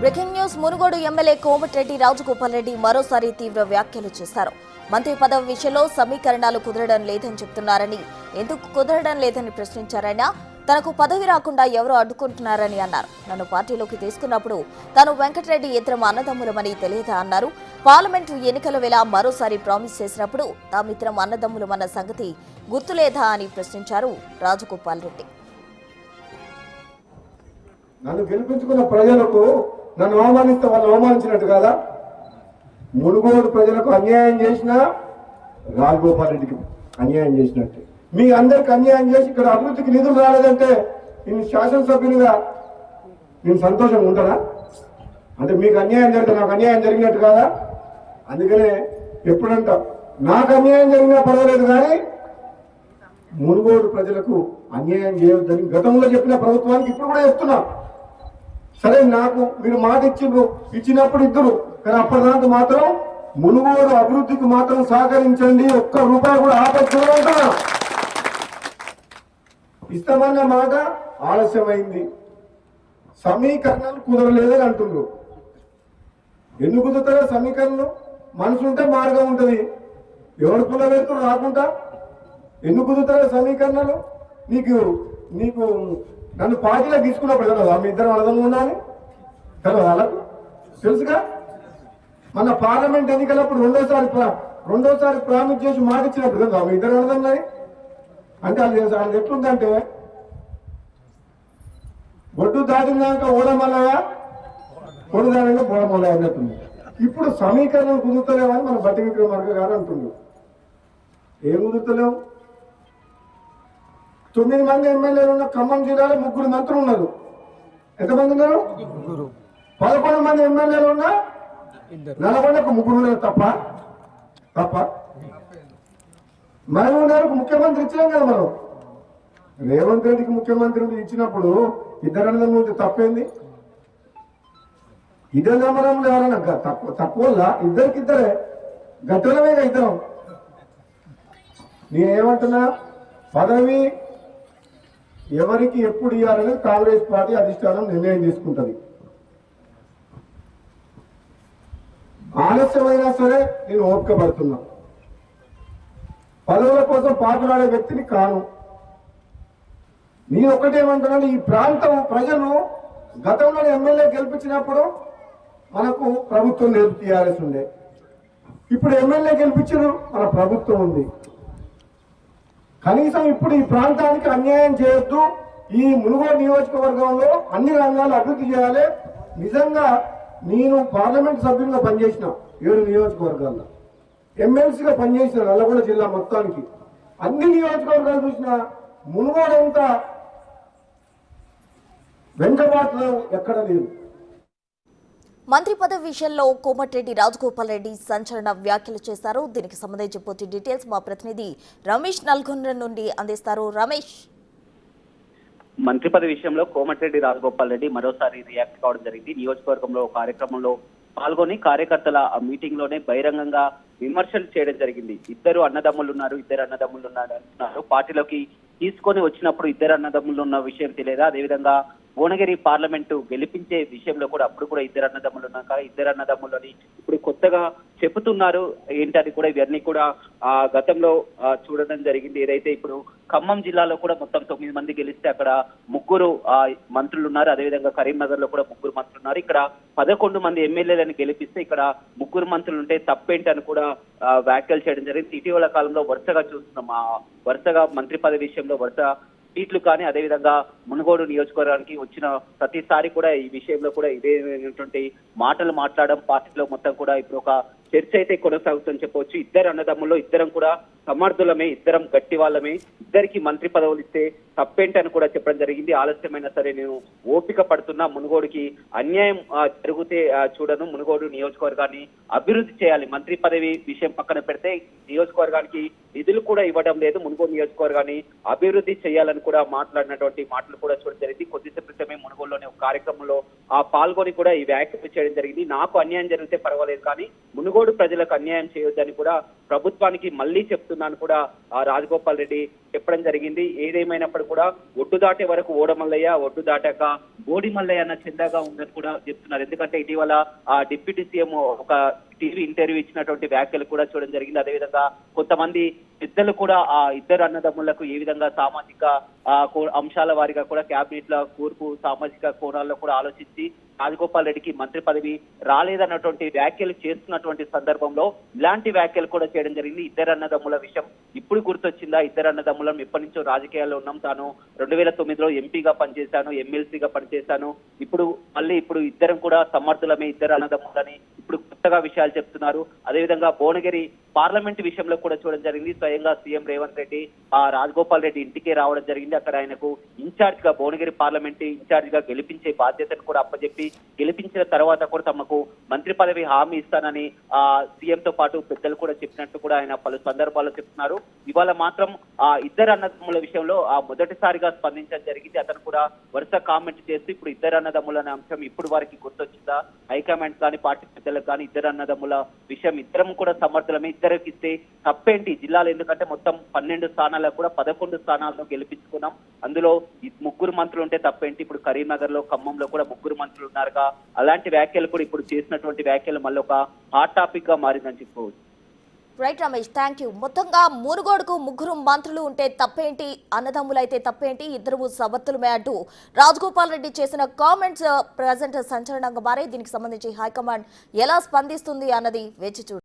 Breaking news. Munugode MLA Komatireddy Rajagopal Reddy మరోసారి తీవ్ర వ్యాఖ్యలు చేశారు. మంత్రి పదవి విషయంలో సమీకరణాలు కుదరడం లేదని చెప్తున్నారని, ఎందుకు కుదరడం లేదని ప్రశ్నించారైనా తనకు పదవి రాకుండా ఎవరో అడ్డుకుంటున్నారని అన్నారు. నన్ను పార్టీలోకి తీసుకున్నప్పుడు తాను వెంకటరెడ్డి ఇద్దరం అన్నదమ్ములమని తెలియదా అన్నారు. పార్లమెంటు ఎన్నికల వేళ మరోసారి ప్రామిస్ చేసినప్పుడు తామిద్దరం అన్నదమ్ములమన్న సంగతి గుర్తులేదా అని ప్రశ్నించారు రాజగోపాల్ రెడ్డి. నన్ను గెలిపించుకున్న ప్రజలకు నన్ను అవమానిస్తే వాళ్ళు అవమానించినట్టు కాదా? మునుగోడు ప్రజలకు అన్యాయం చేసిన రాజగోపాల్ రెడ్డికి అన్యాయం చేసినట్టు. మీ అందరికి అన్యాయం చేసి ఇక్కడ అభివృద్ధికి నిధులు రాలేదంటే నేను శాసనసభ్యునిగా నేను సంతోషంగా ఉంటానా? అంటే మీకు అన్యాయం జరిగితే నాకు అన్యాయం జరిగినట్టు కాదా? అందుకనే ఎప్పుడంట నాకు అన్యాయం జరిగినా పర్వాలేదు, కానీ మునుగోడు ప్రజలకు అన్యాయం చేయొద్దని గతంలో చెప్పిన ప్రభుత్వానికి ఇప్పుడు కూడా చెప్తున్నా. సరే, నాకు మీరు మాట ఇచ్చినప్పుడు ఇద్దరు, కానీ అప్పటిదాకా మాత్రం మునుగోడు అభివృద్ధికి మాత్రం సహకరించండి, ఒక్క రూపాయి కూడా ఆపేస్తున్నా. ఇస్తామన్న మాట ఆలస్యమైంది, సమీకరణలు కుదరలేదని అంటున్నారు. ఎందుకు కుదురుతారో సమీకరణలు? మనసు ఉంటే మార్గం ఉంటుంది. ఎవరు కుల పెడుతున్నారు రాకుండా ఎందుకు కుదురుతారో సమీకరణలు? నీకు నన్ను పార్టీలో తీసుకున్నప్పుడు కదా మీ ఇద్దరు అర్థంగా ఉండాలి కదా, వాళ్ళకు తెలుసుగా. మన పార్లమెంట్ ఎన్నికలప్పుడు రెండోసారి ప్రామిస్ చేసి మాట ఇచ్చినప్పుడు కదా మీ ఇద్దరు అర్థంన్నాయి. అంటే అది ఎట్లుందంటే ఒడ్డు దాటినాక ఓడమల్లయా, ఒడ్డు దాటినాక బోడమల్లయా అన్నట్టుంది. ఇప్పుడు సమీకరణం కుదురుతలేవని మన బట్టి విక్రమార్క గారు అంటున్నారు. ఏం కుదురుతలేవు? 9 మంది ఎమ్మెల్యేలు ఉన్న ఖమ్మం జిల్లాలో 3 మంత్రులు ఉన్నారు. ఎంతమంది ఉన్నారు? 11 మంది ఎమ్మెల్యేలు ఉన్నా నల్గొండకు 3 ఉన్నారు. తప్ప మహబూబ్నగర్కు ముఖ్యమంత్రి ఇచ్చినాం కదా మనం. రేవంత్ రెడ్డికి ముఖ్యమంత్రి ఇచ్చినప్పుడు ఇద్దరు అన్నదమ్ములు తప్పేంది? ఇద్దరు నమ్మడంలో ఎవరన్నా తక్కువ ఇద్దరికిద్దరే గట్టలమేగా ఇద్దరం. నేనేమంటున్నా, పదవి ఎవరికి ఎప్పుడు ఇవ్వాలని కాంగ్రెస్ పార్టీ అధిష్టానం నిర్ణయం తీసుకుంటుంది. ఆలస్యమైనా సరే నేను ఓపిక పడుతున్నా. పదవుల కోసం పాటులాడే వ్యక్తిని కాను. నేను ఒకటేమంటున్నాను, ఈ ప్రాంతం ప్రజలు గతంలో ఎమ్మెల్యే గెలిపించినప్పుడు మనకు ప్రభుత్వం లేదు, టీఆర్ఎస్ ఉండే. ఇప్పుడు ఎమ్మెల్యే గెలిపించారు, మన ప్రభుత్వం ఉంది. కనీసం ఇప్పుడు ఈ ప్రాంతానికి అన్యాయం చేయొద్దు. ఈ మునుగోడు నియోజకవర్గంలో అన్ని రంగాలు అభివృద్ధి చేయాలి. నిజంగా నేను పార్లమెంట్ సభ్యులుగా పనిచేసిన 7 నియోజకవర్గాల్లో, ఎమ్మెల్సీగా పనిచేసిన నల్లగొండ జిల్లా మొత్తానికి. అన్ని నియోజకవర్గాలు చూసిన మునుగోడు అంతా వెంకబాటులో ఎక్కడ లేదు. మంత్రి పదవి విషయంలో కోమటిరెడ్డి రాజగోపాల్ రెడ్డి సంచలన వ్యాఖ్యలు చేశారు. దీనికి సంబంధించి పూర్తి డీటెయిల్స్ మా ప్రతినిధి రమేష్ నల్గొండ నుండి అందిస్తారు. రమేష్, మంత్రి పదవి విషయంలో కోమటిరెడ్డి రాజగోపాల్ రెడ్డి మరోసారి రియాక్ట్ కావడం జరిగింది. నియోజకవర్గంలో కార్యక్రమంలో పాల్గొని కార్యకర్తల మీటింగ్ లోనే బహిరంగంగా విమర్శలు చేయడం జరిగింది. ఇద్దరు అన్నదమ్ములు అంటున్నారు. పార్టీలోకి తీసుకొని వచ్చినప్పుడు ఇద్దరు అన్నదమ్ములు ఉన్న విషయం తెలియదా? అదేవిధంగా భువనగిరి పార్లమెంటు గెలిపించే విషయంలో కూడా అప్పుడు కూడా ఇద్దరు అన్నదమ్ములు ఉన్నాక ఇద్దరు అన్నదమ్ములని ఇప్పుడు కొత్తగా చెబుతున్నారు ఏంటని కూడా ఇవన్నీ కూడా గతంలో చూడడం జరిగింది. ఏదైతే ఇప్పుడు ఖమ్మం జిల్లాలో కూడా మొత్తం 9 మంది గెలిస్తే అక్కడ 3 మంత్రులు ఉన్నారు. అదేవిధంగా కరీంనగర్ లో కూడా 3 మంత్రులు ఉన్నారు. ఇక్కడ 11 మంది ఎమ్మెల్యేలను గెలిపిస్తే ఇక్కడ 3 మంత్రులు ఉంటే తప్పేంటని కూడా వ్యాఖ్యలు చేయడం జరిగింది. ఇటీవల కాలంలో వరుసగా చూస్తున్నాం, వరుసగా మంత్రి పదవి విషయంలో వరుస సీట్లు కానీ అదేవిధంగా మునుగోడు నియోజకవర్గానికి వచ్చిన ప్రతిసారి కూడా ఈ విషయంలో కూడా ఇదేటువంటి మాటలు మాట్లాడడం పార్టీలో మొత్తం కూడా ఇప్పుడు ఒక చర్చ అయితే కొనసాగుతుందని చెప్పవచ్చు. ఇద్దరు అన్నదమ్ముల్లో ఇద్దరం కూడా సమర్థులమే, ఇద్దరం గట్టి వాళ్ళమే, ఇద్దరికి మంత్రి పదవులు ఇస్తే తప్పేంటని కూడా చెప్పడం జరిగింది. ఆలస్యమైనా సరే నేను ఓపిక పడుతున్నా, మునుగోడుకి అన్యాయం జరిగితే చూడను, మునుగోడు నియోజకవర్గాన్ని అభివృద్ధి చేయాలి. మంత్రి పదవి విషయం పక్కన పెడితే నియోజకవర్గానికి నిధులు కూడా ఇవ్వడం లేదు, మునుగోడు నియోజకవర్గాన్ని అభివృద్ధి చేయాలని కూడా మాట్లాడినటువంటి మాటలు కూడా చూడడం జరిగింది. కొద్దిసేపు క్రితమే మునుగోడులోని ఒక కార్యక్రమంలో పాల్గొని కూడా ఈ వ్యాఖ్యలు చేయడం జరిగింది. నాకు అన్యాయం జరిగితే పర్వాలేదు, కానీ మునుగోడు ప్రజలకు అన్యాయం చేయొద్దని కూడా ప్రభుత్వానికి మళ్ళీ చెప్తున్నాను కూడా రాజగోపాల్ రెడ్డి చెప్పడం జరిగింది. ఏదేమైనప్పుడు కూడా ఒడ్డు దాటే వరకు ఓడమల్లయ్య, ఒడ్డు దాటాక బోడి మల్లయ్య అన్న చందాగా ఉందని కూడా చెప్తున్నారు. ఎందుకంటే ఇటీవల ఆ డిప్యూటీ సీఎం ఒక టీవీ ఇంటర్వ్యూ ఇచ్చినటువంటి వ్యాఖ్యలు కూడా చూడడం జరిగింది. అదేవిధంగా కొంతమంది పెద్దలు కూడా ఆ ఇద్దరు అన్నదమ్ములకు ఏ విధంగా సామాజిక అంశాల వారిగా కూడా కేబినెట్ లో కూర్పు సామాజిక కోణాల్లో కూడా ఆలోచించి రాజగోపాల్ రెడ్డికి మంత్రి పదవి రాలేదన్నటువంటి వ్యాఖ్యలు చేస్తున్నటువంటి సందర్భంలో ఇలాంటి వ్యాఖ్యలు కూడా చేయడం జరిగింది. ఇద్దరు అన్నదమ్ముల విషయం ఇప్పుడు గుర్తొచ్చిందా? ఇద్దరు అన్నదమ్ములం ఎప్పటి నుంచో రాజకీయాల్లో ఉన్నాం. తాను 2009లో ఎంపీగా పనిచేశాను, ఎమ్మెల్సీగా పనిచేశాను. ఇప్పుడు ఇద్దరం కూడా సమర్థులమే, ఇద్దరు అన్నదమ్ములని ఇప్పుడు కొత్తగా విషయాలు చెప్తున్నారు. అదేవిధంగా భువనగిరి పార్లమెంట్ విషయంలో కూడా చూడడం జరిగింది. స్వయంగా సీఎం రేవంత్ రెడ్డి ఆ రాజగోపాల్ రెడ్డి ఇంటికే రావడం జరిగింది. అక్కడ ఆయనకు ఇన్ఛార్జ్ గా భువనగిరి పార్లమెంట్ ఇన్ఛార్జ్ గా గెలిపించే బాధ్యతను కూడా అప్పచెప్పి గెలిపించిన తర్వాత కూడా తమకు మంత్రి పదవి హామీ ఇస్తానని సీఎం తో పాటు పెద్దలు కూడా చెప్పినట్టు కూడా ఆయన పలు సందర్భాల్లో చెప్తున్నారు. ఇవాళ మాత్రం ఆ ఇద్దరు అన్నదమ్ముల విషయంలో మొదటిసారిగా స్పందించడం జరిగింది. అతను కూడా వరుస కామెంట్ చేస్తూ ఇప్పుడు ఇద్దరు అన్నదమ్ముల అనే అంశం ఇప్పుడు వారికి గుర్తొచ్చిందా? హైకమాండ్ కానీ పార్టీ పెద్దలకు కానీ ఇద్దరు అన్నదమ్ముల విషయం ఇద్దరం కూడా సమర్థులమే, ఇద్దరికి ఇస్తే తప్పేంటి జిల్లాలో? ఎందుకంటే మొత్తం 12 స్థానాలకు కూడా 11 స్థానాలను గెలిపించుకున్నాం. అందులో 3 మంత్రులు ఉంటే తప్పేంటి? ఇప్పుడు కరీంనగర్ లో ఖమ్మంలో కూడా 3 మంత్రులు ఉన్నారుగా. అలాంటి వ్యాఖ్యలు కూడా ఇప్పుడు చేసినటువంటి వ్యాఖ్యలు మళ్ళీ ఒక హాట్ టాపిక్ గా మారిందని చెప్పుకోవచ్చు. Right Ramesh, thank you. మొత్తంగా మునుగోడుకు 3 మంత్రులు ఉంటే తప్పేంటి, అన్నదమ్ములైతే తప్పేంటి, ఇద్దరు సబత్తులమే అంటూ రాజగోపాల్ రెడ్డి చేసిన కామెంట్స్ ప్రజెంట్ సంచలనంగా మారే. దీనికి సంబంధించి హైకమాండ్ ఎలా స్పందిస్తుంది అన్నది వేచి చూడాలి.